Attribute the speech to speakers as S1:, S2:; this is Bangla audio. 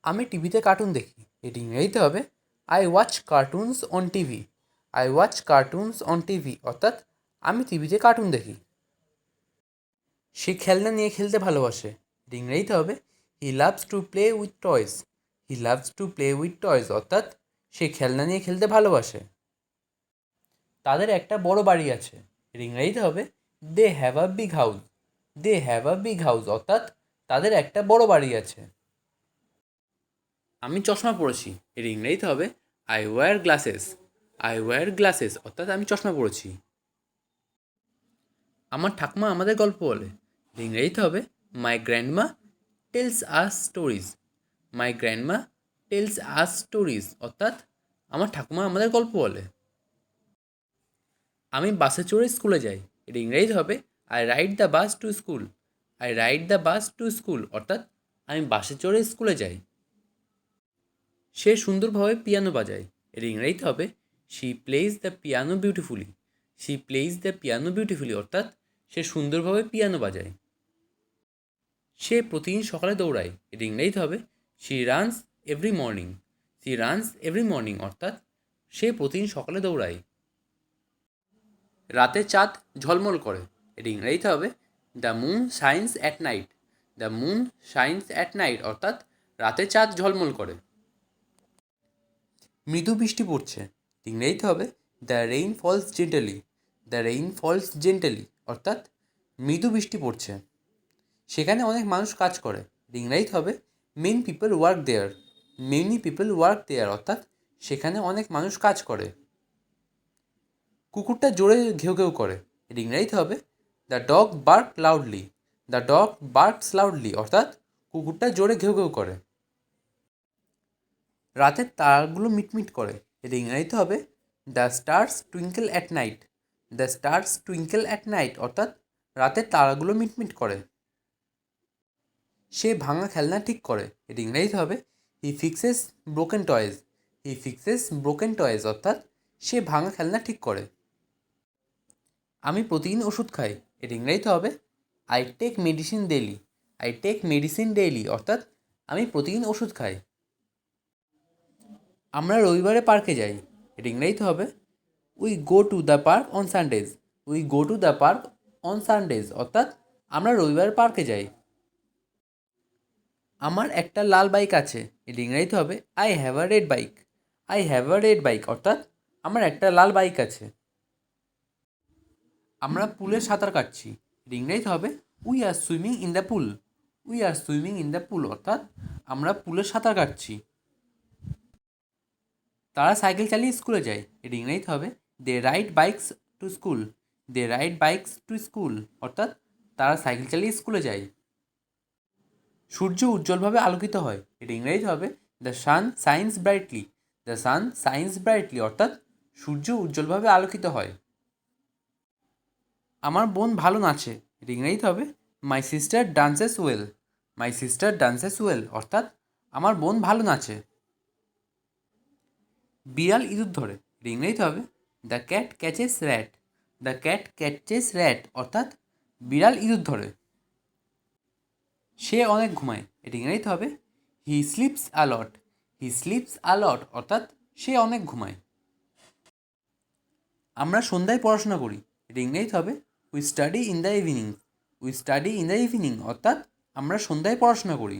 S1: আমি টিভিতে কার্টুন দেখি। এটি ইংরেজিতে হবে I watch cartoons on TV. I watch cartoons on TV অর্থাৎ আমি টিভিতে কার্টুন দেখি। সে খেলনা নিয়ে খেলতে ভালোবাসে। এটি ইংরেজিতে হবে he loves to play with toys. He loves to play with toys অর্থাৎ সে খেলনা নিয়ে খেলতে ভালোবাসে। তাদের একটা বড় বাড়ি আছে। এর ইংরেজিতে হবে they have a big house. They have a big house অর্থাৎ তাদের একটা বড় বাড়ি আছে। আমি চশমা পরেছি। এর ইংরেজিতে হবে I wear glasses. I wear glasses অর্থাৎ আমি চশমা পরেছি। আমার ঠাকুমা আমাদের গল্প বলে। এর ইংরেজিতে হবে মাই গ্র্যান্ডমা টেলস আস স্টোরিজ। মাই গ্র্যান্ডমা টেলস আস স্টোরিজ অর্থাৎ আমার ঠাকুমা আমাদের গল্প বলে। আমি বাসে চড়ে স্কুলে যাই। এর ইংরেজিতে হবে I ride the bus to school. I ride the bus to school অর্থাৎ আমি বাসে চড়ে স্কুলে যাই। সে সুন্দরভাবে পিয়ানো বাজায়। এর ইংরেজিতে হবে she plays the piano beautifully. She plays the piano beautifully অর্থাৎ সে সুন্দরভাবে পিয়ানো বাজায়। সে প্রতিদিন সকালে দৌড়ায়। এর ইংরেজিতে হবে she runs every morning. She runs every morning অর্থাৎ সে প্রতিদিন সকালে দৌড়ায়। রাতে চাঁদ ঝলমল করে। এর ইংরেজিতে হবে the moon shines at night. The moon shines at night অর্থাৎ রাতে চাঁদ ঝলমল করে। মৃদু বৃষ্টি পড়ছে। ইংরেজিতে হবে the rain falls gently. The rain falls gently অর্থাৎ মৃদু বৃষ্টি পড়ছে। সেখানে অনেক মানুষ কাজ করে। ইংরেজিতে হবে many people work there. Many people work there অর্থাৎ সেখানে অনেক মানুষ কাজ করে। কুকুরটা জোরে ঘেউ ঘেউ করে। এর ইংরেজিতে হবে the dog bark loudly. The dog barks loudly অর্থাৎ কুকুরটা জোরে ঘেউ ঘেউ করে। রাতের তারাগুলো মিটমিট করে। এর ইংরেজিতে হবে the stars twinkle at night. The stars twinkle at night অর্থাৎ রাতের তারাগুলো মিটমিট করে। সে ভাঙা খেলনা ঠিক করে। এর ইংরেজিতে হবে হি ফিক্সেস ব্রোকেন টয়েজ। হি ফিক্সেস ব্রোকেন টয়েজ অর্থাৎ সে ভাঙা খেলনা ঠিক করে। আমি প্রতিদিন ওষুধ খাই। এর ইংরেজিতে হবে I take medicine daily. I take medicine daily অর্থাৎ আমি প্রতিদিন ওষুধ খাই। আমরা রবিবারে পার্কে যাই। এর ইংরেজিতে হবে we go to the park on Sundays. We go to the park on Sundays অর্থাৎ আমরা রবিবারে পার্কে যাই। আমার একটা লাল বাইক আছে। এর ইংরেজিতে হবে I have a red bike. I have a red bike অর্থাৎ আমার একটা লাল বাইক আছে। আমরা পুলে সাঁতার কাটছি। এর ইংরেজিতে হবে we are swimming in the pool. We are swimming in the pool অর্থাৎ আমরা পুলে সাঁতার কাটছি। তারা সাইকেল চালিয়ে স্কুলে যায়। এর ইংরেজিতে হবে they ride bikes to school. They ride bikes to school অর্থাৎ তারা সাইকেল চালিয়ে স্কুলে যায়। সূর্য উজ্জ্বলভাবে আলোকিত হয়। এর ইংরেজিতে হবে the sun shines brightly. The sun shines brightly অর্থাৎ সূর্য উজ্জ্বলভাবে আলোকিত হয়। আমার বোন ভালো নাচে। এর ইংরেজিতে হবে my sister dances well. My sister dances well অর্থাৎ আমার বোন ভালো নাচে। বিড়াল ইঁদুর ধরে। এর ইংরেজিতে হবে the cat catches rat. The cat catches rat অর্থাৎ বিড়াল ইঁদুর ধরে। সে অনেক ঘুমায়। এর ইংরেজিতে হবে হি স্লিপস আ লট। হি স্লিপস আ লট অর্থাৎ সে অনেক ঘুমায়। আমরা সন্ধ্যায় পড়াশোনা করি। এর ইংরেজিতে হবে we study in the evening. We study in the evening অর্থাৎ আমরা সন্ধ্যায় পড়াশোনা করি।